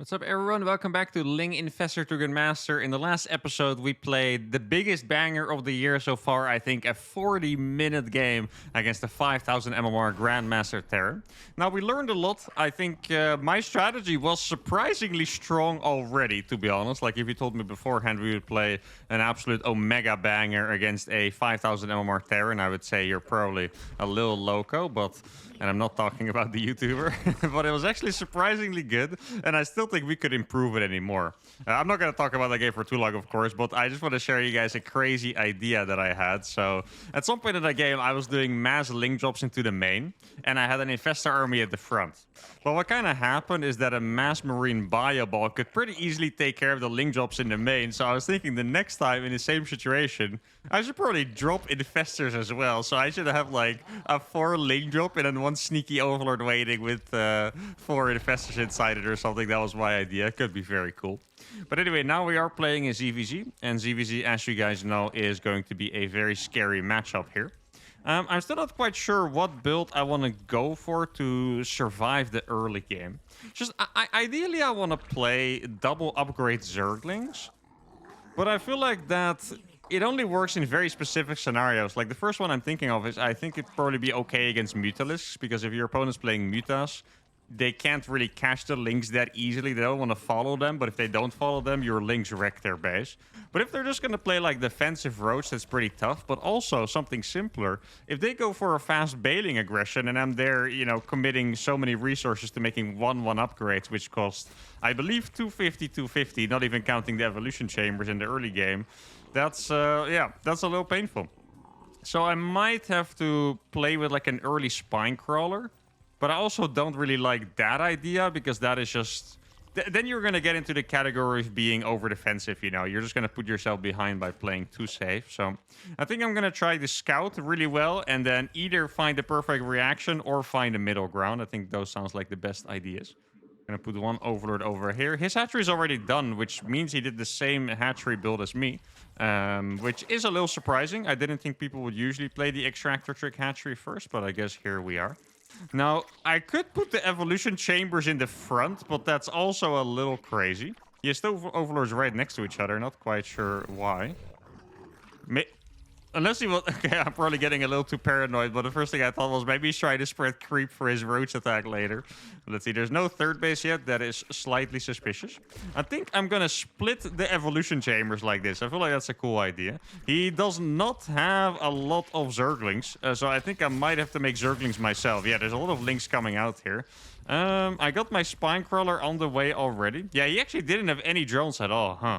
What's up, everyone? Welcome back to Ling, Infestor to Master. In the last episode, we played the biggest banger of the year so far. I think a 40-minute game against the 5,000 MMR Grandmaster Terran. Now, we learned a lot. I think my strategy was surprisingly strong already, to be honest. Like, if you told me beforehand we would play an absolute Omega banger against a 5,000 MMR Terran, I would say you're probably a little loco, but... And I'm not talking about the YouTuber, but it was actually surprisingly good, and I still think we could improve it anymore. I'm not going to talk about that game for too long, of course, but I just want to share you guys a crazy idea that I had. So at some point in that game, I was doing mass Ling drops into the main, and I had an Infestor army at the front. But what kind of happened is that a mass marine bioball could pretty easily take care of the Ling drops in the main, so I was thinking the next time in the same situation, I should probably drop Infestors as well. So I should have like a 4 Ling drop and then one sneaky Overlord waiting with 4 Infestors inside it or something. That was my idea. Could be very cool. But anyway, now we are playing a ZVZ. And ZVZ, as you guys know, is going to be a very scary matchup here. I'm still not quite sure what build I want to go for to survive the early game. Just ideally, I want to play double upgrade Zerglings. But I feel like that it only works in very specific scenarios. Like the first one I'm thinking of is I think it'd probably be okay against Mutalisks, because if your opponent's playing Mutas, they can't really catch the Lings that easily. They don't want to follow them, but if they don't follow them, your Lings wreck their base. But if they're just going to play like defensive roach, that's pretty tough. But also something simpler, if they go for a fast bailing aggression and I'm there, you know, committing so many resources to making 1-1 upgrades, which cost, I believe, 250, not even counting the evolution chambers in the early game, that's, yeah, that's a little painful. So I might have to play with like an early spine crawler. But I also don't really like that idea, because that is just... then you're going to get into the category of being over-defensive, you know. You're just going to put yourself behind by playing too safe. So I think I'm going to try the scout really well and then either find the perfect reaction or find a middle ground. I think those sounds like the best ideas. I'm going to put one Overlord over here. His hatchery is already done, which means he did the same hatchery build as me, which is a little surprising. I didn't think people would usually play the Extractor Trick hatchery first, but I guess here we are. Now, I could put the evolution chambers in the front, but that's also a little crazy. You have two overlords right next to each other, not quite sure why. Unless he will... Okay, I'm probably getting a little too paranoid, but the first thing I thought was maybe he's trying to spread creep for his roach attack later. Let's see, there's no third base yet. That is slightly suspicious. I think I'm going to split the evolution chambers like this. I feel like that's a cool idea. He does not have a lot of Zerglings, so I think I might have to make Zerglings myself. Yeah, there's a lot of Lings coming out here. I got my spine crawler on the way already. Yeah, he actually didn't have any drones at all, huh?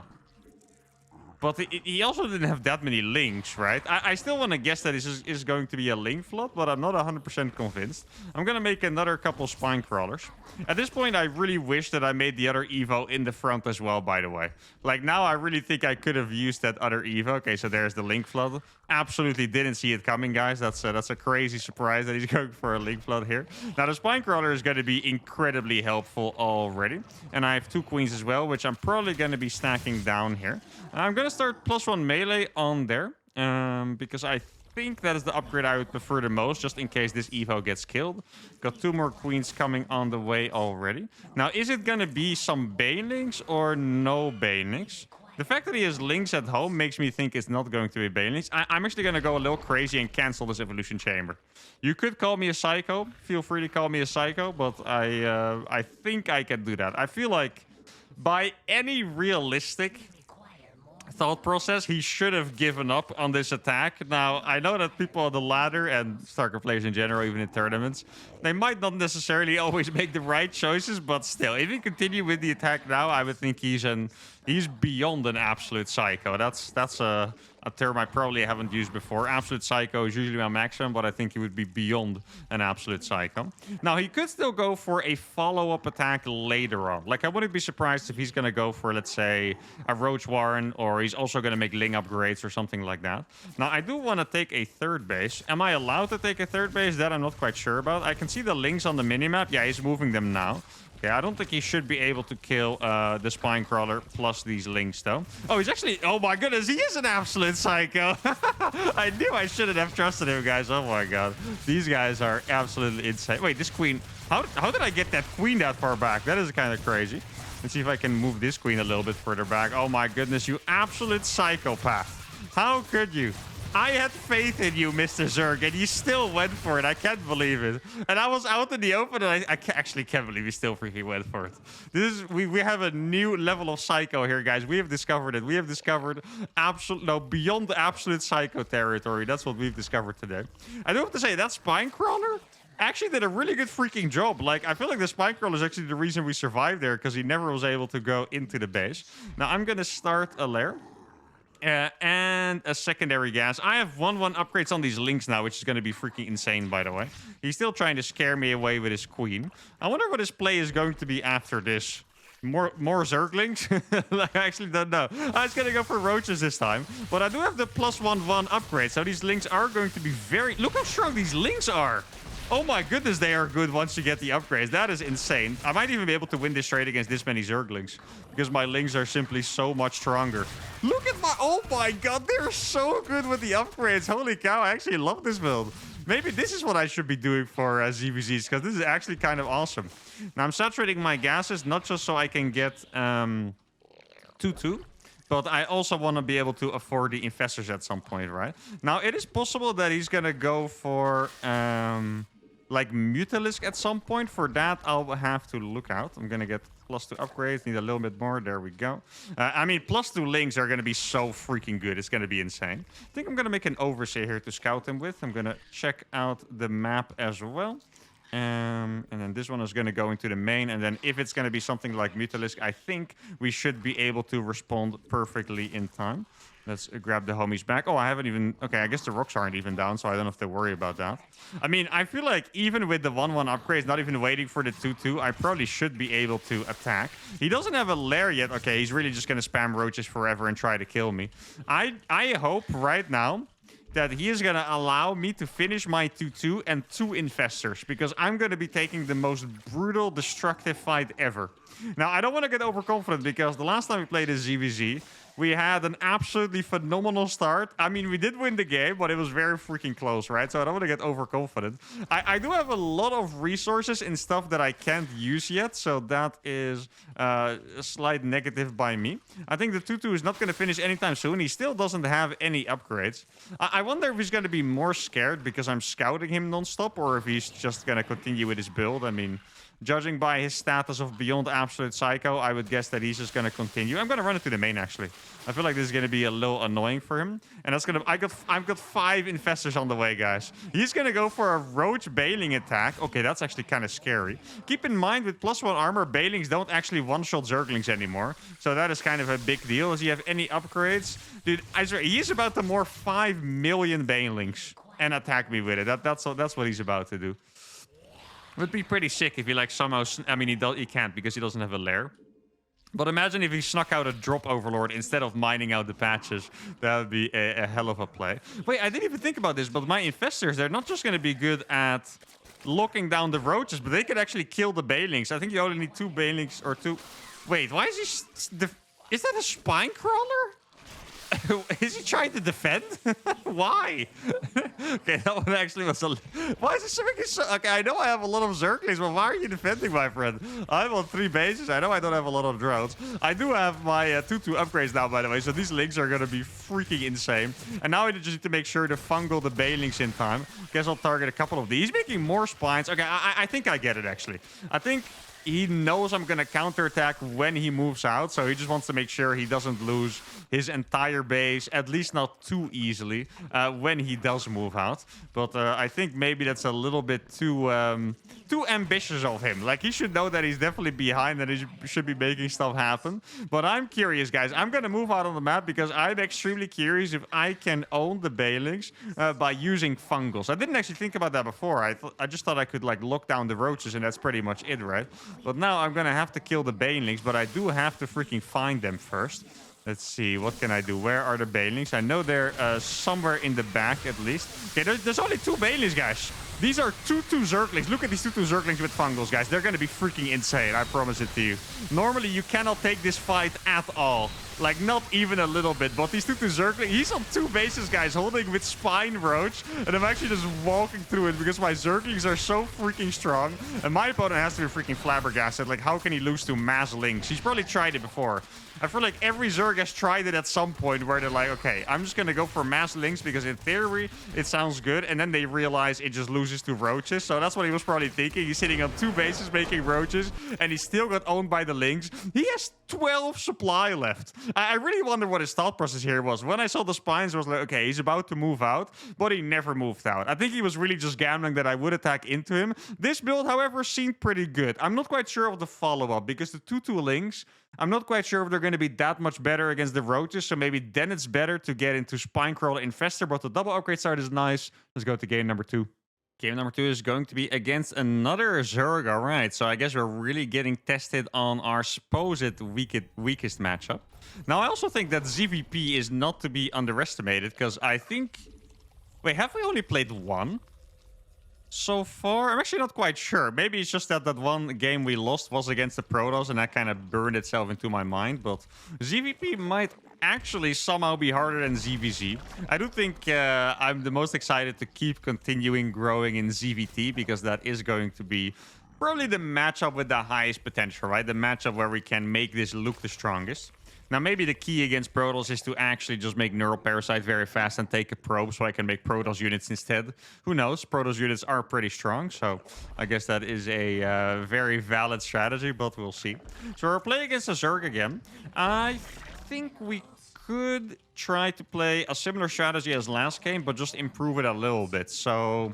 But he also didn't have that many Lings, right? I still want to guess that this is going to be a Ling flood, but I'm not 100% convinced. I'm going to make another couple spine crawlers. At this point, I really wish that I made the other Evo in the front as well, by the way. Like, now I really think I could have used that other Evo. Okay, so there's the Ling flood. Absolutely didn't see it coming, guys. That's a crazy surprise that he's going for a Ling flood here. Now, the spine crawler is going to be incredibly helpful already. And I have 2 queens as well, which I'm probably going to be stacking down here. I'm going to start +1 melee on there, because I think that is the upgrade I would prefer the most, just in case this Evo gets killed. Got 2 more queens coming on the way already. Now, is it going to be some Banelings or no Banelings? The fact that he has Lings at home makes me think it's not going to be Banelings. I'm actually going to go a little crazy and cancel this evolution chamber. You could call me a psycho. Feel free to call me a psycho, but I think I can do that. I feel like by any realistic thought process, he should have given up on this attack. Now, I know that people on the ladder and StarCraft players in general, even in tournaments, they might not necessarily always make the right choices, but still, if he continue with the attack now, I would think he's beyond an absolute psycho. That's a term I probably haven't used before. Absolute psycho is usually my maximum, but I think he would be beyond an absolute psycho. Now, he could still go for a follow-up attack later on. Like, I wouldn't be surprised if he's going to go for, let's say, a Roach Warren, or he's also going to make Ling upgrades or something like that. Now, I do want to take a third base. Am I allowed to take a third base? That I'm not quite sure about. I can see the Lings on the minimap. Yeah, he's moving them now. Okay, I don't think he should be able to kill the spine crawler plus these Lings, though. Oh, he's actually... Oh, my goodness. He is an absolute psycho. I knew I shouldn't have trusted him, guys. Oh, my God. These guys are absolutely insane. Wait, this queen... How did I get that queen that far back? That is kind of crazy. Let's see if I can move this queen a little bit further back. Oh my goodness, you absolute psychopath. How could you? I had faith in you, Mr. Zerg, and you still went for it. I can't believe it. And I was out in the open, and I actually can't believe you still freaking went for it. We have a new level of psycho here, guys. We have discovered it. We have discovered beyond the absolute psycho territory. That's what we've discovered today. I do have to say, that spine crawler actually did a really good freaking job. Like, I feel like the spine crawler is actually the reason we survived there, because he never was able to go into the base. Now, I'm going to start a lair. And a secondary gas. I have 1-1 upgrades on these Lings now, which is going to be freaking insane, by the way. He's still trying to scare me away with his queen. I wonder what his play is going to be after this. More Zerglings? I actually don't know. I was going to go for roaches this time. But I do have the +1-1 upgrade, so these Lings are going to be very... Look how strong these Lings are! Oh my goodness, they are good once you get the upgrades. That is insane. I might even be able to win this trade against this many Zerglings, because my Lings are simply so much stronger. Look at my... Oh my god, they're so good with the upgrades. Holy cow, I actually love this build. Maybe this is what I should be doing for ZVZs, because this is actually kind of awesome. Now, I'm saturating my gases, not just so I can get 2-2. But I also want to be able to afford the Infestors at some point, right? Now, it is possible that he's going to go for... like Mutalisk at some point. For that, I'll have to look out. I'm gonna get +2 upgrades. Need a little bit more. There we go. I mean, +2 Lings are gonna be so freaking good. It's gonna be insane. I think I'm gonna make an overseer here to scout him with. I'm gonna check out the map as well. And then this one is going to go into the main. And then if it's going to be something like Mutalisk, I think we should be able to respond perfectly in time. Let's grab the homies back. Oh, I haven't even... Okay, I guess the rocks aren't even down, so I don't have to worry about that. I mean, I feel like even with the 1-1 upgrades, not even waiting for the 2-2, I probably should be able to attack. He doesn't have a lair yet. Okay, he's really just going to spam roaches forever and try to kill me. I hope right now that he is going to allow me to finish my 2-2 and 2 Infestors, because I'm going to be taking the most brutal, destructive fight ever. Now, I don't want to get overconfident, because the last time we played a ZVZ, we had an absolutely phenomenal start. I mean, we did win the game, but it was very freaking close, right? So I don't want to get overconfident. I do have a lot of resources and stuff that I can't use yet, so that is a slight negative by me. I think the 2-2 is not going to finish anytime soon. He still doesn't have any upgrades. I wonder if he's going to be more scared because I'm scouting him nonstop, or if he's just going to continue with his build. I mean... Judging by his status of Beyond Absolute Psycho, I would guess that he's just going to continue. I'm going to run it to the main, actually. I feel like this is going to be a little annoying for him. And that's going to... I've got 5 Infestors on the way, guys. He's going to go for a Roach Bailing attack. Okay, that's actually kind of scary. Keep in mind, with +1 armor, Bailings don't actually one-shot Zerglings anymore. So that is kind of a big deal. Does he have any upgrades? Dude, I swear, he is about to morph 5 million Bailings and attack me with it. That's what he's about to do. It would be pretty sick if he like somehow... I mean, he can't because he doesn't have a lair. But imagine if he snuck out a drop overlord instead of mining out the patches. That would be a hell of a play. Wait, I didn't even think about this, but my Infestors, they're not just going to be good at locking down the roaches, but they could actually kill the Bailings. I think you only need 2 Bailings or 2... Wait, why is he... Is that a spine crawler? Is he trying to defend? Why? Okay, that one actually was a... Why is this so... Okay, I know I have a lot of Zerglings, but why are you defending, my friend? I'm on 3 bases. I know I don't have a lot of drones. I do have my 2-2 upgrades now, by the way, so these Lings are going to be freaking insane. And now I just need to make sure to fungal the Bailings in time. Guess I'll target a couple of these. He's making more spines. Okay, I think I get it, actually. I think... He knows I'm going to counterattack when he moves out, so he just wants to make sure he doesn't lose his entire base, at least not too easily, when he does move out. But I think maybe that's a little bit too ambitious of him. Like, he should know that he's definitely behind and he should be making stuff happen. But I'm curious, guys. I'm going to move out on the map because I'm extremely curious if I can own the Bailings by using fungals. I didn't actually think about that before. I just thought I could, like, lock down the roaches, and that's pretty much it, right? But now I'm going to have to kill the Bailings, but I do have to freaking find them first. Let's see, what can I do? Where are the Bailings? I know they're somewhere in the back, at least. Okay, there's only 2 Bailings, guys. These are 2-2 Zerglings. Look at these 2-2 Zerglings with fungals, guys. They're going to be freaking insane, I promise it to you. Normally, you cannot take this fight at all. Like, not even a little bit. But these two Zerglings, he's on 2 bases, guys, holding with Spine Roach. And I'm actually just walking through it because my Zerglings are so freaking strong. And my opponent has to be freaking flabbergasted. Like, how can he lose to mass Lings? He's probably tried it before. I feel like every Zerg has tried it at some point where they're like, okay, I'm just going to go for mass Lings because in theory, it sounds good. And then they realize it just loses to roaches. So that's what he was probably thinking. He's sitting on 2 bases making roaches and he still got owned by the Lings. He has 12 supply left. I really wonder what his thought process here was. When I saw the spines, I was like, okay, he's about to move out, but he never moved out. I think he was really just gambling that I would attack into him. This build, however, seemed pretty good. I'm not quite sure of the follow-up because the 2/2 Lings, I'm not quite sure if they're going to be that much better against the roaches, so maybe then it's better to get into Spinecrawler Infestor, but the double upgrade start is nice. Let's go to game number 2. Game number 2 is going to be against another Zerg. All right, so I guess we're really getting tested on our supposed weakest matchup. Now, I also think that ZVP is not to be underestimated, because I think... Wait, have we only played 1? So far, I'm actually not quite sure. Maybe it's just that one game we lost was against the Protoss, and that kind of burned itself into my mind. But ZVP might actually somehow be harder than ZVZ. I do think I'm the most excited to keep continuing growing in ZVT, because that is going to be probably the matchup with the highest potential, right? The matchup where we can make this look the strongest. Now, maybe the key against Protoss is to actually just make Neural Parasite very fast and take a probe so I can make Protoss units instead. Who knows? Protoss units are pretty strong, so I guess that is a very valid strategy, but we'll see. So we're playing against a Zerg again. I think we could try to play a similar strategy as last game, but just improve it a little bit. So,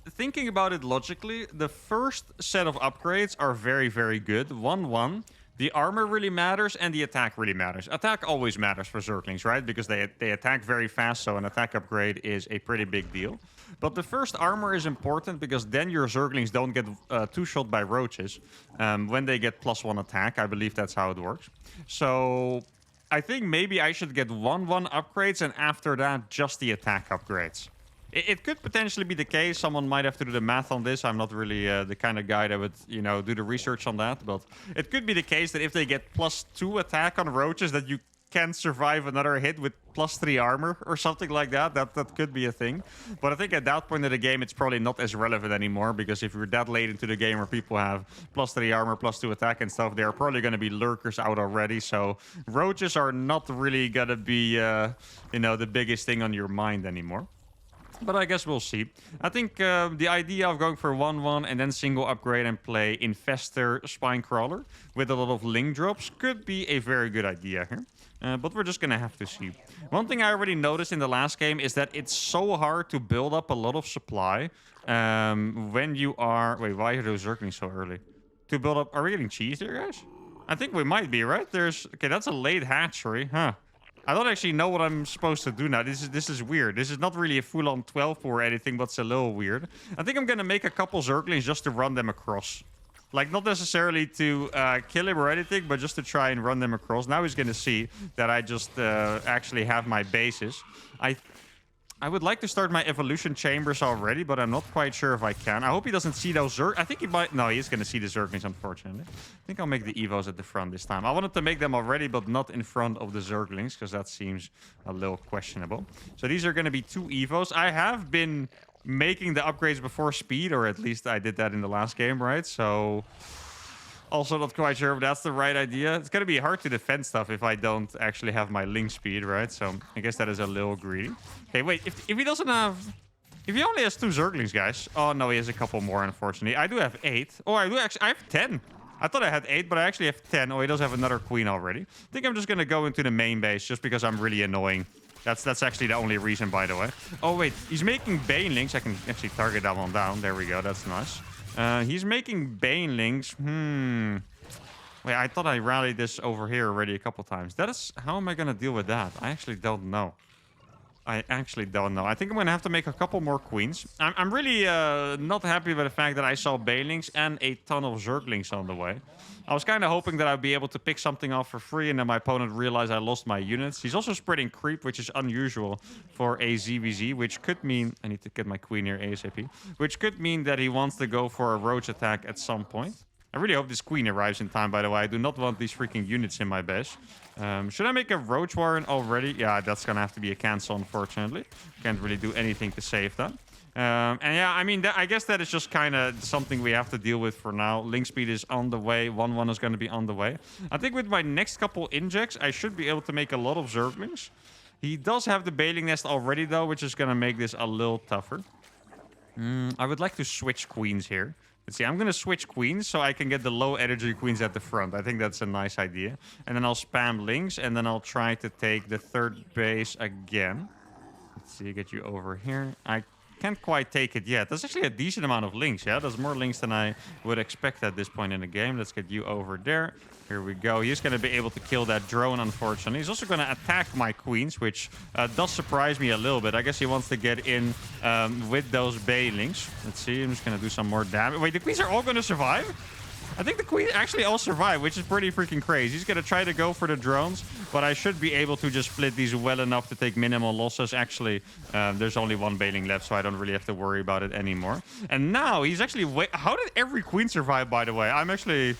thinking about it logically, the first set of upgrades are very, very good. 1/1. The armor really matters, and the attack really matters. Attack always matters for Zerglings, right? Because they attack very fast, so an attack upgrade is a pretty big deal. But the first armor is important, because then your Zerglings don't get two-shot by roaches when they get +1 attack. I believe that's how it works. So I think maybe I should get 1/1 upgrades, and after that, just the attack upgrades. It could potentially be the case. Someone might have to do the math on this. I'm not really the kind of guy that would, do the research on that. But it could be the case that if they get +2 attack on roaches, that you can survive another hit with +3 armor or something like that. That could be a thing. But I think at that point in the game, it's probably not as relevant anymore. Because if you're that late into the game where people have +3 armor, +2 attack and stuff, they're probably going to be lurkers out already. So roaches are not really going to be, the biggest thing on your mind anymore. But I guess we'll see. I think the idea of going for 1/1 and then single upgrade and play Infestor Spinecrawler with a lot of Ling drops could be a very good idea here. But we're just going to have to see. One thing I already noticed in the last game is that it's so hard to build up a lot of supply when you are... Wait, why are those Zerglings so early? To build up... Are we getting cheese here, guys? I think we might be, right? Okay, that's a late hatchery. Huh. I don't actually know what I'm supposed to do now. This is weird. This is not really a full-on 12 or anything, but it's a little weird. I think I'm going to make a couple Zerglings just to run them across. Like, not necessarily to kill him or anything, but just to try and run them across. Now he's going to see that I just actually have my bases. I would like to start my evolution chambers already, but I'm not quite sure if I can. I hope he doesn't see those Zerg. I think he might... No, he is going to see the Zerglings, unfortunately. I think I'll make the Evos at the front this time. I wanted to make them already, but not in front of the Zerglings, because that seems a little questionable. So these are going to be 2 Evos. I have been making the upgrades before speed, or at least I did that in the last game, right? So... Also not quite sure if that's the right idea. It's going to be hard to defend stuff if I don't actually have my Ling speed, right? So I guess that is a little greedy. Okay, wait. If he doesn't have... If he only has 2 Zerglings, guys. Oh, no, he has a couple more, unfortunately. I do have 8. Oh, I do actually... I have 10. I thought I had 8, but I actually have 10. Oh, he does have another queen already. I think I'm just going to go into the main base just because I'm really annoying. That's actually the only reason, by the way. Oh, wait. He's making Banelings. I can actually target that one down. There we go. That's nice. He's making Banelings. Wait, I thought I rallied this over here already a couple times. How am I going to deal with that? I actually don't know. I think I'm going to have to make a couple more queens. I'm really not happy with the fact that I saw Banelings and a ton of Zerglings on the way. I was kind of hoping that I'd be able to pick something off for free, and then my opponent realized I lost my units. He's also spreading creep, which is unusual for a ZVZ, which could mean... I need to get my queen here ASAP. Which could mean that he wants to go for a roach attack at some point. I really hope this queen arrives in time, by the way. I do not want these freaking units in my base. Should I make a roach warren already? Yeah, that's going to have to be a cancel, unfortunately. Can't really do anything to save that. And yeah, I mean, I guess that is just kind of something we have to deal with for now. Link speed is on the way. 1-1 is going to be on the way. I think with my next couple injects, I should be able to make a lot of Zerglings. He does have the Bailing Nest already, though, which is going to make this a little tougher. I would like to switch queens here. Let's see, I'm going to switch queens so I can get the low energy queens at the front. I think that's a nice idea. And then I'll spam links, and then I'll try to take the third base again. Let's see, get you over here. I can't quite take it yet. That's actually a decent amount of links, yeah? That's more links than I would expect at this point in the game. Let's get you over there. Here we go. He's going to be able to kill that drone, unfortunately. He's also going to attack my queens, which does surprise me a little bit. I guess he wants to get in with those Bailings. Let's see. I'm just going to do some more damage. Wait, the queens are all going to survive? I think the queen actually all survive, which is pretty freaking crazy. He's going to try to go for the drones, but I should be able to just split these well enough to take minimal losses. Actually, there's only one Bailing left, so I don't really have to worry about it anymore. And now he's actually... How did every queen survive, by the way? I'm actually...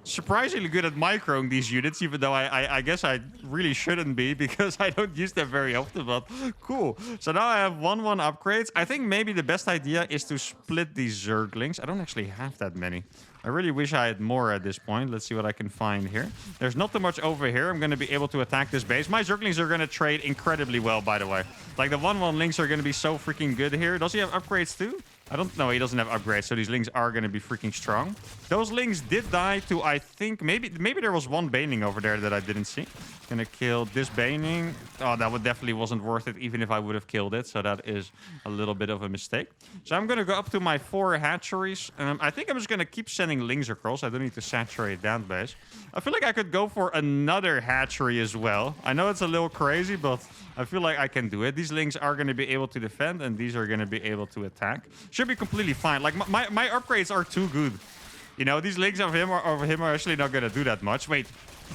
surprisingly good at microing these units, even though I guess I really shouldn't be because I don't use them very often, but cool. So now I have 1-1 upgrades. I think maybe the best idea is to split these Zerglings. I don't actually have that many. I really wish I had more at this point. Let's see what I can find here. There's not too much over here. I'm going to be able to attack this base. My Zerglings are going to trade incredibly well, by the way. Like, the 1-1 links are going to be so freaking good here. Does he have upgrades too? I don't know. He doesn't have upgrades, so these links are going to be freaking strong. Those links did die to, I think, maybe there was one Baning over there that I didn't see. Gonna kill this Baning. Oh, that definitely wasn't worth it, even if I would have killed it. So that is a little bit of a mistake. So I'm gonna go up to my 4 hatcheries. I think I'm just gonna keep sending links across. I don't need to saturate that base. I feel like I could go for another hatchery as well. I know it's a little crazy, but I feel like I can do it. These links are gonna be able to defend, and these are gonna be able to attack. Should be completely fine. Like, my upgrades are too good. You know, these links of him are actually not gonna do that much. Wait,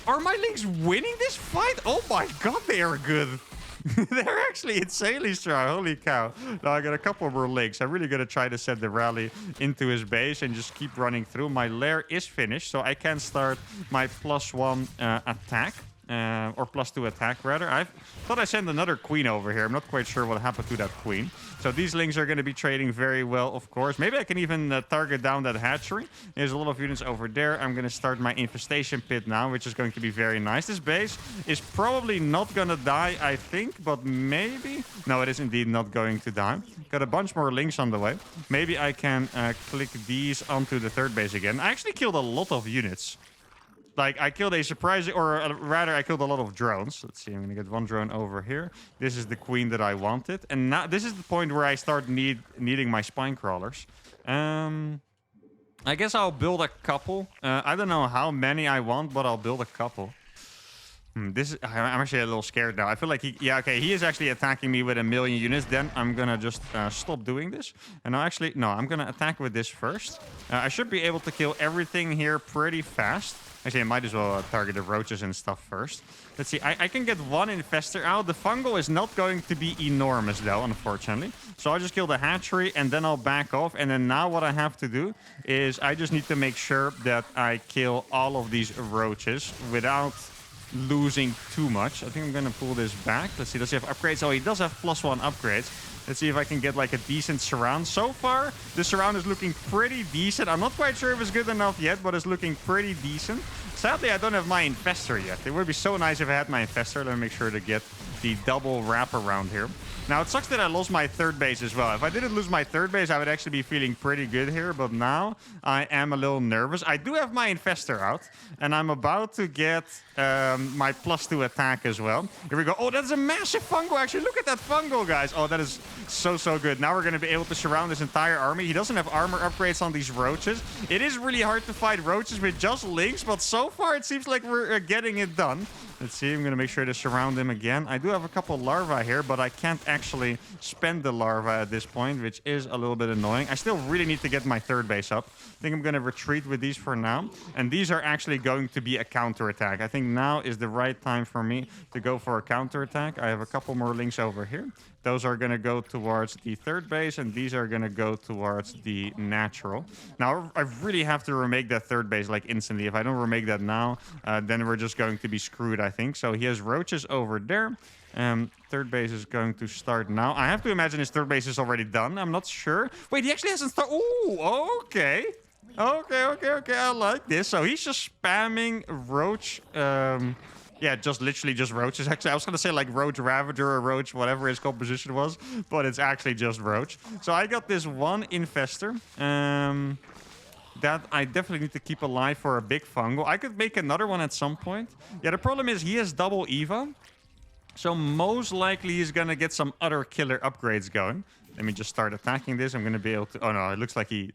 are my links winning this fight? Oh my god, they are good. They're actually insanely strong. Holy cow. Now I got a couple more links. I'm really gonna try to set the rally into his base and just keep running through. My lair is finished, so I can start my +1 attack. Or +2 attack, rather. I thought I sent another queen over here. I'm not quite sure what happened to that queen. So these links are going to be trading very well, of course. Maybe I can even target down that hatchery. There's a lot of units over there. I'm going to start my infestation pit now, which is going to be very nice. This base is probably not going to die, I think, but maybe... No, it is indeed not going to die. Got a bunch more links on the way. Maybe I can click these onto the third base again. I actually killed a lot of units. Like, I killed a surprise, or rather, I killed a lot of drones. Let's see, I'm going to get one drone over here. This is the queen that I wanted. And now, this is the point where I start needing my spine crawlers. I guess I'll build a couple. I don't know how many I want, but I'll build a couple. I'm actually a little scared now. I feel like he is actually attacking me with 1,000,000 units. Then I'm gonna just stop doing this. And I'm gonna attack with this first. I should be able to kill everything here pretty fast. Actually, I might as well target the roaches and stuff first. Let's see, I can get one infestor out. The fungal is not going to be enormous, though, unfortunately. So I'll just kill the hatchery, and then I'll back off. And then now what I have to do is I just need to make sure that I kill all of these roaches without losing too much. I think I'm going to pull this back. Let's see, does he have upgrades? Oh, he does have +1 upgrades. Let's see if I can get like a decent surround. So far, the surround is looking pretty decent. I'm not quite sure if it's good enough yet, but it's looking pretty decent. Sadly, I don't have my Infestor yet. It would be so nice if I had my Infestor. Let me make sure to get the double wrap around here. Now, it sucks that I lost my third base as well. If I didn't lose my third base, I would actually be feeling pretty good here. But now, I am a little nervous. I do have my Infestor out. And I'm about to get my +2 attack as well. Here we go. Oh, that's a massive fungal, actually. Look at that fungal, guys. Oh, that is so good. Now we're going to be able to surround this entire army. He doesn't have armor upgrades on these roaches. It is really hard to fight roaches with just links. But so far, it seems like we're getting it done. Let's see. I'm going to make sure to surround him again. I do have a couple larvae here, but I can't actually spend the larva at this point, which is a little bit annoying. I still really need to get my third base up. I think I'm going to retreat with these for now. And these are actually going to be a counterattack. I think now is the right time for me to go for a counterattack. I have a couple more links over here. Those are going to go towards the third base, and these are going to go towards the natural. Now, I really have to remake that third base like instantly. If I don't remake that now, then we're just going to be screwed, I think. So he has roaches over there. Third base is going to start now. I have to imagine his third base is already done. I'm not sure. Wait, he actually hasn't started. Oh, okay. Okay. I like this. So he's just spamming roach. Yeah, just literally just roaches. Actually, I was going to say like roach ravager or roach, whatever his composition was, but it's actually just roach. So I got this one infestor. That I definitely need to keep alive for a big fungal. I could make another one at some point. Yeah, the problem is he has double Eva. So most likely he's going to get some other killer upgrades going. Let me just start attacking this. I'm going to be able to... Oh, no, it looks like he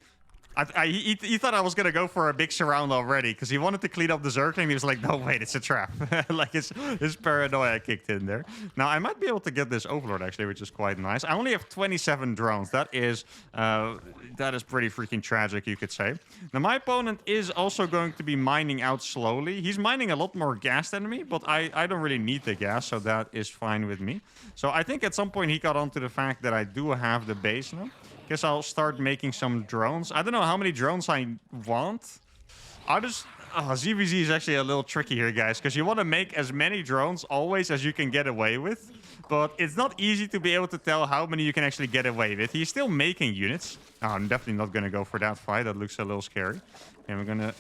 thought I was going to go for a big surround already because he wanted to clean up the Zerg and he was like, no, wait, it's a trap. Like his paranoia kicked in there. Now, I might be able to get this Overlord, actually, which is quite nice. I only have 27 drones. That is pretty freaking tragic, you could say. Now, my opponent is also going to be mining out slowly. He's mining a lot more gas than me, but I don't really need the gas, so that is fine with me. So I think at some point he got onto the fact that I do have the base now. Guess I'll start making some drones. I don't know how many drones I want. I'll just... ZVZ is actually a little tricky here, guys, because you want to make as many drones always as you can get away with. But it's not easy to be able to tell how many you can actually get away with. He's still making units. Oh, I'm definitely not going to go for that fight. That looks a little scary. And we're going to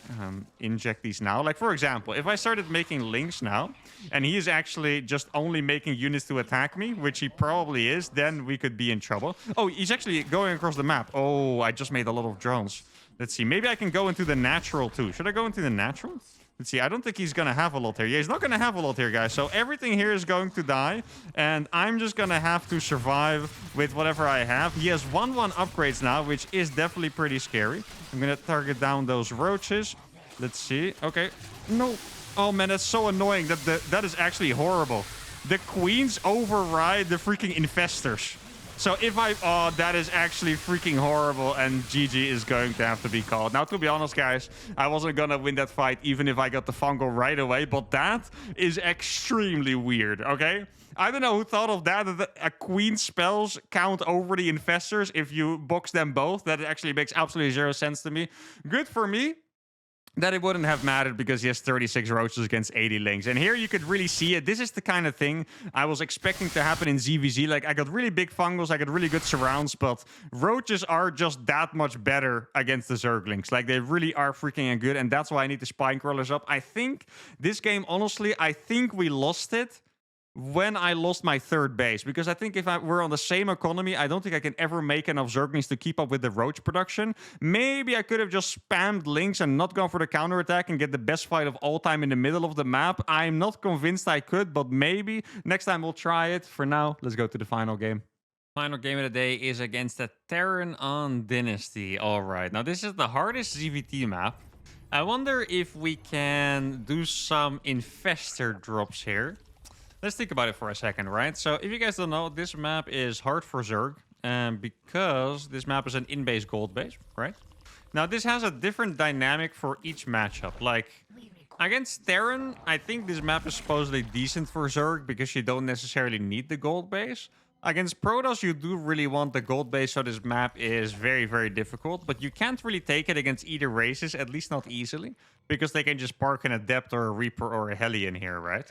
inject these now. Like, for example, if I started making Lings now, and he is actually just only making units to attack me, which he probably is, then we could be in trouble. Oh, he's actually going across the map. Oh, I just made a lot of drones. Let's see. Maybe I can go into the natural, too. Should I go into the natural? Let's see. I don't think he's going to have a lot here. Yeah, he's not going to have a lot here, guys. So everything here is going to die. And I'm just going to have to survive with whatever I have. He has 1-1 upgrades now, which is definitely pretty scary. I'm going to target down those roaches. Let's see. Okay. No. Oh, man, that's so annoying. That is actually horrible. The queens override the freaking infestors. So if oh, that is actually freaking horrible, and GG is going to have to be called. Now, to be honest, guys, I wasn't going to win that fight even if I got the fungal right away, but that is extremely weird, okay? I don't know who thought of that a queen spells count over the infestors if you box them both. That actually makes absolutely zero sense to me. Good for me that it wouldn't have mattered because he has 36 roaches against 80 Lings. And here you could really see it. This is the kind of thing I was expecting to happen in ZVZ. Like, I got really big fungals, I got really good surrounds, but roaches are just that much better against the Zerglings. Like, they really are freaking good, and that's why I need the spine crawlers up. I think this game, honestly, I think we lost it when I lost my third base, because I think if we're on the same economy, I don't think I can ever make enough Zerglings to keep up with the roach production. Maybe I could have just spammed Lings and not gone for the counterattack and get the best fight of all time in the middle of the map. I'm not convinced I could, but maybe next time we'll try it. For now, let's go to the final game. Final game of the day is against the Terran on Dynasty. All right, now this is the hardest ZVT map. I wonder if we can do some Infestor drops here. Let's think about it for a second, right? So if you guys don't know, this map is hard for Zerg, because this map is an in-base gold base, right? Now, this has a different dynamic for each matchup. Like, against Terran, I think this map is supposedly decent for Zerg because you don't necessarily need the gold base. Against Protoss, you do really want the gold base, so this map is very, very difficult. But you can't really take it against either races, at least not easily, because they can just park an Adept or a Reaper or a Hellion here, right?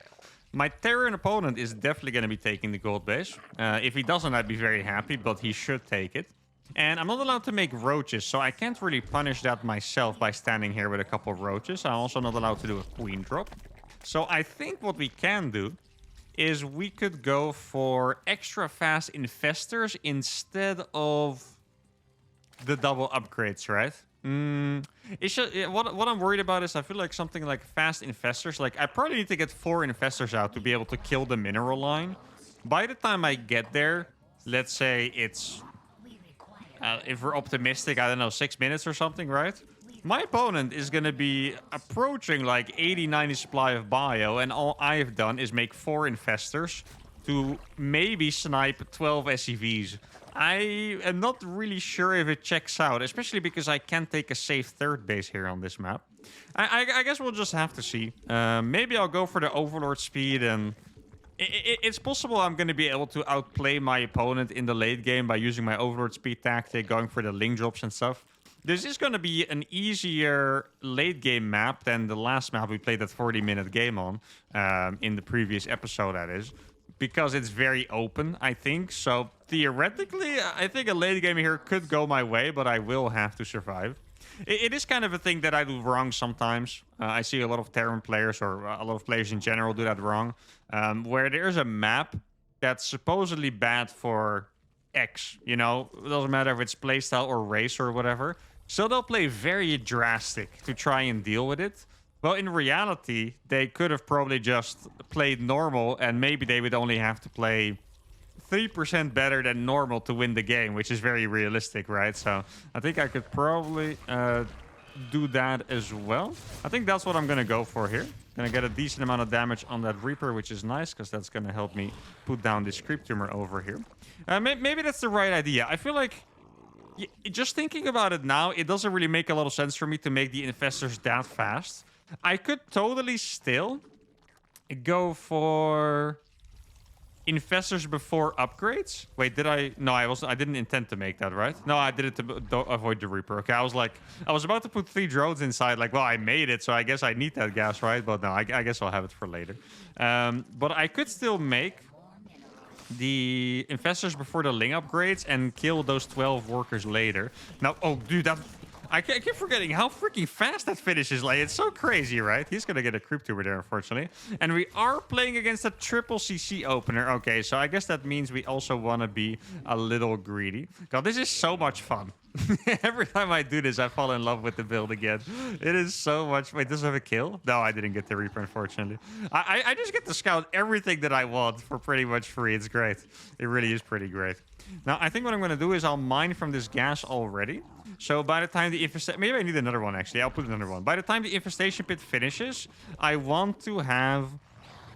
My Terran opponent is definitely going to be taking the gold base. If he doesn't, I'd be very happy, but he should take it. And I'm not allowed to make roaches, so I can't really punish that myself by standing here with a couple of roaches. I'm also not allowed to do a queen drop. So I think what we can do is we could go for extra fast infestors instead of the double upgrades, right? What I'm worried about is I feel like something like fast infestors. Like, I probably need to get 4 infestors out to be able to kill the mineral line. By the time I get there, let's say it's if we're optimistic, I don't know, 6 minutes or something, right? My opponent is going to be approaching like 80-90 supply of bio, and all I have done is make 4 infestors to maybe snipe 12 SCVs. I am not really sure if it checks out, especially because I can't take a safe third base here on this map. I guess we'll just have to see. Maybe I'll go for the Overlord speed, and It's possible I'm going to be able to outplay my opponent in the late game by using my Overlord speed tactic, going for the Ling drops and stuff. This is going to be an easier late game map than the last map we played that 40-minute game on, in the previous episode, that is. Because it's very open, I think. So theoretically, I think a late game here could go my way, but I will have to survive. It is kind of a thing that I do wrong sometimes. I see a lot of Terran players, or a lot of players in general, do that wrong. Where there's a map that's supposedly bad for X, you know? It doesn't matter if it's playstyle or race or whatever. So they'll play very drastic to try and deal with it. Well, in reality, they could have probably just played normal, and maybe they would only have to play 3% better than normal to win the game, which is very realistic, right? So I think I could probably do that as well. I think that's what I'm going to go for here. Going to get a decent amount of damage on that Reaper, which is nice, because that's going to help me put down this Creep Tumor over here. Maybe that's the right idea. I feel like, just thinking about it now, it doesn't really make a lot of sense for me to make the Infestors that fast. I could totally still go for Infestors before upgrades. Wait, did I? No, I didn't intend to make that, right? No, I did it to avoid the Reaper. Okay, I was about to put 3 drones inside. Like, well, I made it, so I guess I need that gas, right? But no, I guess I'll have it for later. But I could still make the Infestors before the Ling upgrades and kill those 12 workers later. Now, oh, dude, I keep forgetting how freaking fast that finishes. Like, it's so crazy, right? He's going to get a Creep Tuber there, unfortunately. And we are playing against a triple CC opener. Okay, so I guess that means we also want to be a little greedy. God, this is so much fun. Every time I do this, I fall in love with the build again. It is so much. Wait, does it have a kill? No, I didn't get the Reaper, unfortunately. I just get to scout everything that I want for pretty much free. It's great. It really is pretty great. Now, I think what I'm going to do is I'll mine from this gas already. So by the time the infestation... Maybe I need another one, actually. I'll put another one. By the time the infestation pit finishes, I want to have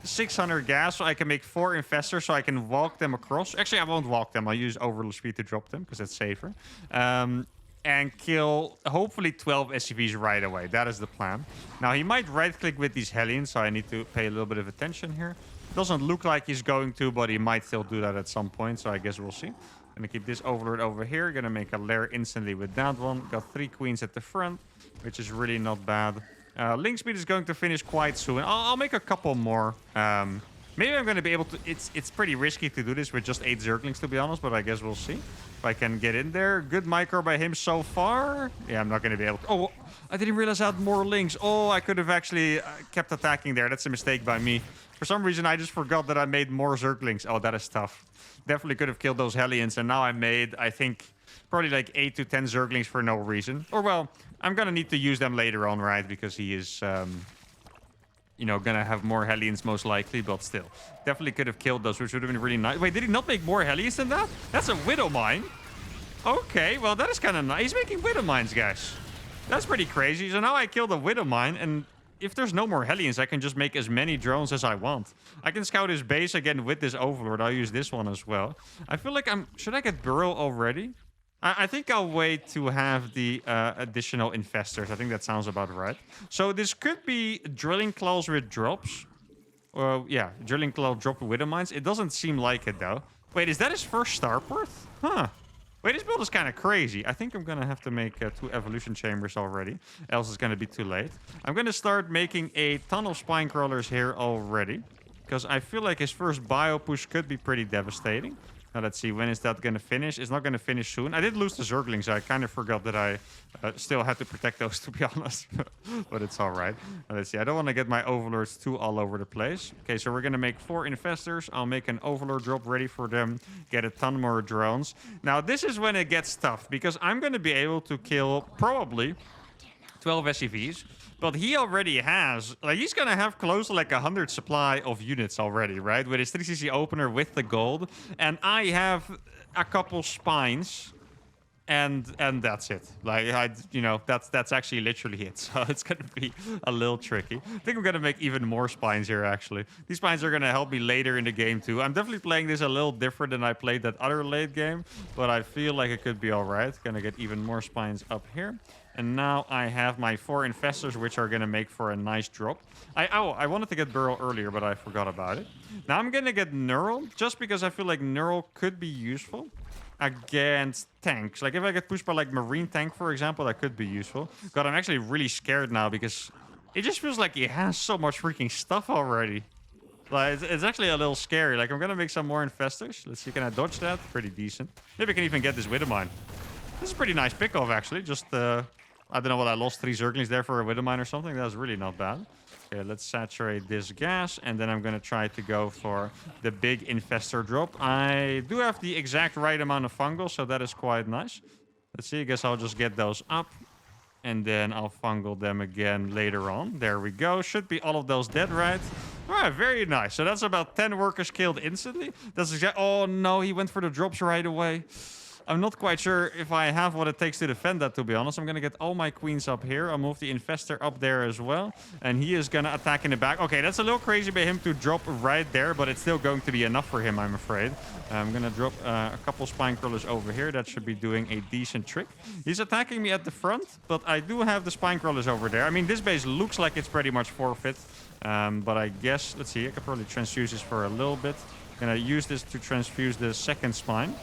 600 gas so I can make 4 infestors so I can walk them across. Actually, I won't walk them. I'll use Overlord speed to drop them because that's safer. And kill, hopefully, 12 SCVs right away. That is the plan. Now, he might right-click with these Hellions, so I need to pay a little bit of attention here. Doesn't look like he's going to, but he might still do that at some point, so I guess we'll see. Gonna keep this Overlord over here. Gonna make a lair instantly with that one. Got 3 queens at the front, which is really not bad. Ling speed is going to finish quite soon. I'll make a couple more. Maybe I'm going to be able to... It's pretty risky to do this with just 8 Zerglings, to be honest, but I guess we'll see if I can get in there. Good micro by him so far. Yeah, I'm not going to be able to... Oh, I didn't realize I had more Lings. Oh, I could have actually kept attacking there. That's a mistake by me. For some reason, I just forgot that I made more Zerglings. Oh, that is tough. Definitely could have killed those Hellions, and now I made, I think, probably like 8 to 10 Zerglings for no reason. Or, well, I'm going to need to use them later on, right? Because he is... you know, gonna have more Hellions most likely, but still. Definitely could have killed those, which would have been really nice. Wait, did he not make more Hellions than that? That's a Widow Mine. Okay, well, that is kind of nice. He's making Widow Mines, guys. That's pretty crazy. So now I killed a Widow Mine, and if there's no more Hellions, I can just make as many drones as I want. I can scout his base again with this Overlord. I'll use this one as well. I feel like should I get Burrow already? I think I'll wait to have the additional Infestors. I think that sounds about right. So this could be Drilling Claws with drops. Yeah, Drilling Claw drop with Widow Mines. It doesn't seem like it, though. Wait, is that his first starport? Huh. Wait, this build is kind of crazy. I think I'm going to have to make 2 evolution chambers already. Else it's going to be too late. I'm going to start making a ton of spine crawlers here already. Because I feel like his first bio push could be pretty devastating. Now, let's see. When is that going to finish? It's not going to finish soon. I did lose the Zerglings. So I kind of forgot that I still had to protect those, to be honest. But it's all right. Now, let's see. I don't want to get my Overlords too all over the place. Okay, so we're going to make 4 Infestors. I'll make an Overlord drop ready for them. Get a ton more drones. Now, this is when it gets tough. Because I'm going to be able to kill probably 12 SCVs. But he already has, like, he's going to have close to like 100 supply of units already, right? With his 3cc opener with the gold. And I have a couple spines. And that's it. Like, you know, that's actually literally it. So it's going to be a little tricky. I think I'm going to make even more spines here, actually. These spines are going to help me later in the game, too. I'm definitely playing this a little different than I played that other late game. But I feel like it could be all right. Going to get even more spines up here. And now I have my 4 infestors, which are going to make for a nice drop. I wanted to get Burrow earlier, but I forgot about it. Now I'm going to get Neural, just because I feel like Neural could be useful against tanks. Like if I get pushed by like Marine tank, for example, that could be useful. God, I'm actually really scared now because it just feels like he has so much freaking stuff already. Like, it's actually a little scary. Like, I'm gonna make some more infestors. Let's see, can I dodge that? Pretty decent. Maybe I can even get this Widowmine. This is a pretty nice pick-off, actually. Just, I don't know what I lost 3 Zerglings there for a Widowmine or something. That was really not bad. Okay, let's saturate this gas. And then I'm gonna try to go for the big infestor drop. I do have the exact right amount of fungal, so that is quite nice. Let's see, I guess I'll just get those up. And then I'll fungal them again later on. There we go. Should be all of those dead, right? All right, very nice. So that's about 10 workers killed instantly. That's exactly... Oh, no, he went for the drops right away. I'm not quite sure if I have what it takes to defend that, to be honest. I'm going to get all my queens up here. I'll move the infestor up there as well. And he is going to attack in the back. Okay, that's a little crazy by him to drop right there, but it's still going to be enough for him, I'm afraid. I'm going to drop a couple spine crawlers over here. That should be doing a decent trick. He's attacking me at the front, but I do have the spine crawlers over there. I mean, this base looks like it's pretty much forfeit. But I guess, let's see, I could probably transfuse this for a little bit. I'm going to use this to transfuse the second spine.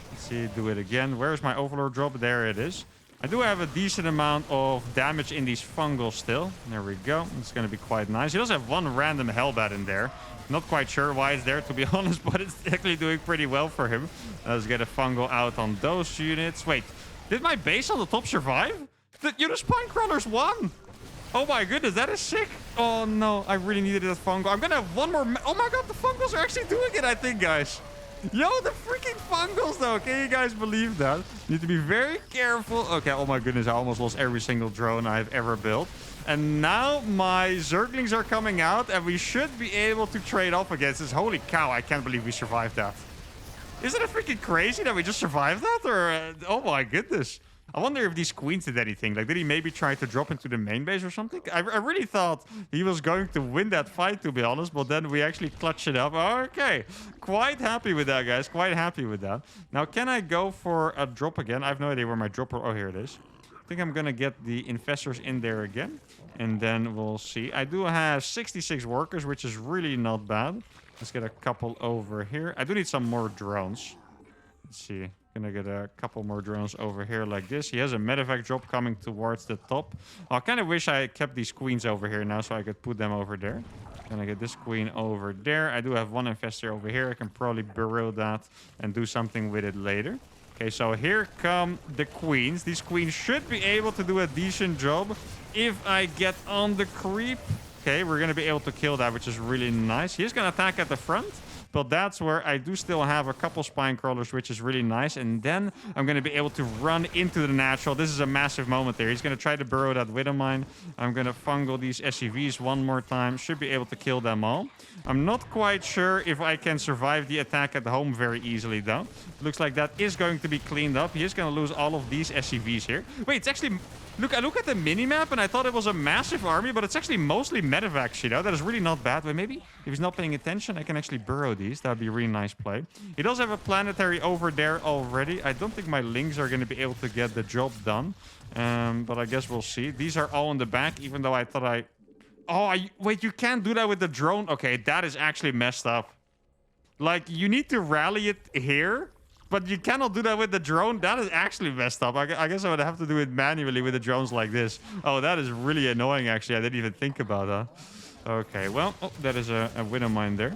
Let's see, do it again. Where's my Overlord drop? There it is. I do have a decent amount of damage in these fungals still. There we go. It's going to be quite nice. He does have one random Hellbat in there. Not quite sure why it's there, to be honest, but it's actually doing pretty well for him. Let's get a fungal out on those units. Wait, did my base on the top survive? The spine crawlers won! Oh my goodness, that is sick. Oh no, I really needed that fungal. I'm going to have one more... Oh my god, the fungals are actually doing it, I think, guys. Yo, the freaking fungals, though. Can you guys believe that? Need to be very careful. Okay, oh my goodness, I almost lost every single drone I've ever built. And now my Zerglings are coming out, and we should be able to trade off against this. Holy cow, I can't believe we survived that. Isn't it freaking crazy that we just survived that? Or, oh my goodness. I wonder if these queens did anything. Like, did he maybe try to drop into the main base or something? I really thought he was going to win that fight, to be honest. But then we actually clutched it up. Okay. Quite happy with that, guys. Quite happy with that. Now, can I go for a drop again? I have no idea where my drop... Oh, here it is. I think I'm going to get the infestors in there again. And then we'll see. I do have 66 workers, which is really not bad. Let's get a couple over here. I do need some more drones. Let's see. Gonna get a couple more drones over here like this. He has a medevac drop coming towards the top. I kind of wish I kept these queens over here now so I could put them over there. Gonna get this queen over there. I do have one infestor over here. I can probably burrow that and do something with it later. Okay, so here come the queens. These queens should be able to do a decent job if I get on the creep. Okay, we're gonna be able to kill that, which is really nice. He's gonna attack at the front. But that's where I do still have a couple spine crawlers, which is really nice. And then I'm going to be able to run into the natural. This is a massive moment there. He's going to try to burrow that Widowmine. I'm going to fungal these SCVs one more time. Should be able to kill them all. I'm not quite sure if I can survive the attack at home very easily, though. Looks like that is going to be cleaned up. He is going to lose all of these SCVs here. Wait, it's actually... Look, I look at the minimap and I thought it was a massive army, but it's actually mostly medevacs, you know? That is really not bad. But maybe if he's not paying attention, I can actually burrow these. That would be a really nice play. He does have a planetary over there already. I don't think my Lings are going to be able to get the job done. But I guess we'll see. These are all in the back, even though I thought I... Oh, wait, you can't do that with the drone? Okay, that is actually messed up. Like, you need to rally it here. But you cannot do that with the drone. That is actually messed up. I guess I would have to do it manually with the drones like this. Oh, that is really annoying, actually. I didn't even think about that. Okay, well, that is a Widowmine there.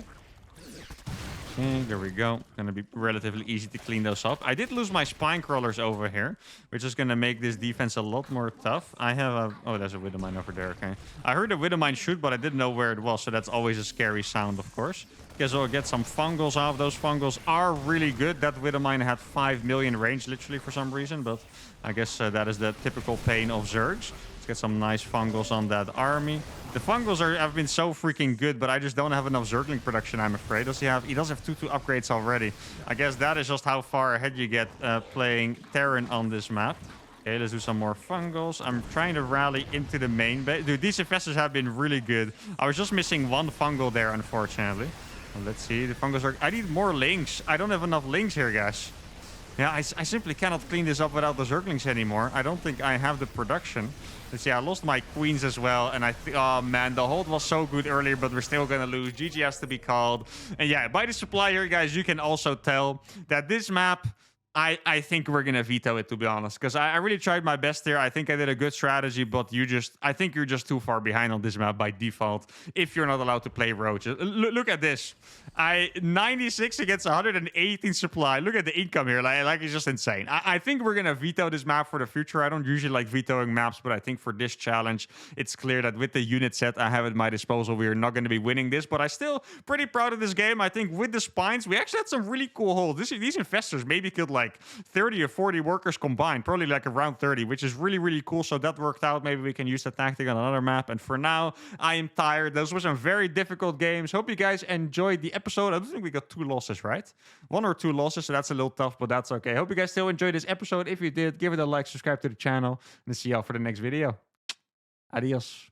Okay, there we go. Gonna be relatively easy to clean those up. I did lose my spine crawlers over here, which is gonna make this defense a lot more tough. I have a... Oh, there's a Widowmine over there, okay. I heard a Widowmine shoot, but I didn't know where it was, so that's always a scary sound, of course. Guess I'll get some fungals off. Those fungals are really good. That Widowmine had 5 million range, literally, for some reason, but I guess that is the typical pain of Zergs. Let's get some nice fungals on that army. The fungals have been so freaking good, but I just don't have enough Zergling production, I'm afraid. He does have 2 upgrades already. I guess that is just how far ahead you get playing Terran on this map. Okay, let's do some more fungals. I'm trying to rally into the main base. Dude, these infestors have been really good. I was just missing one fungal there, unfortunately. Well, let's see. The fungals are... I need more Lings. I don't have enough Lings here, guys. Yeah, I simply cannot clean this up without the Zerglings anymore. I don't think I have the production. Let's see, I lost my queens as well. And oh man, the hold was so good earlier, but we're still going to lose. GG has to be called. And yeah, by the supply here, guys, you can also tell that this map, I think we're going to veto it, to be honest, because I really tried my best there. I think I did a good strategy, but I think you're just too far behind on this map by default if you're not allowed to play roaches. Look at this. 96 against 118 supply. Look at the income here. Like it's just insane. I think we're going to veto this map for the future. I don't usually like vetoing maps, but I think for this challenge, it's clear that with the unit set I have at my disposal, we are not going to be winning this, but I'm still pretty proud of this game. I think with the spines, we actually had some really cool holds. These infestors maybe killed like 30 or 40 workers combined, probably like around 30, which is really, really cool. So that worked out. Maybe we can use that tactic on another map. And for now, I am tired. Those were some very difficult games. Hope you guys enjoyed the episode. I don't think we got 2 losses, right? 1 or 2 losses, so that's a little tough, but that's okay. Hope you guys still enjoyed this episode. If you did, give it a like, subscribe to the channel, and see y'all for the next video. Adios.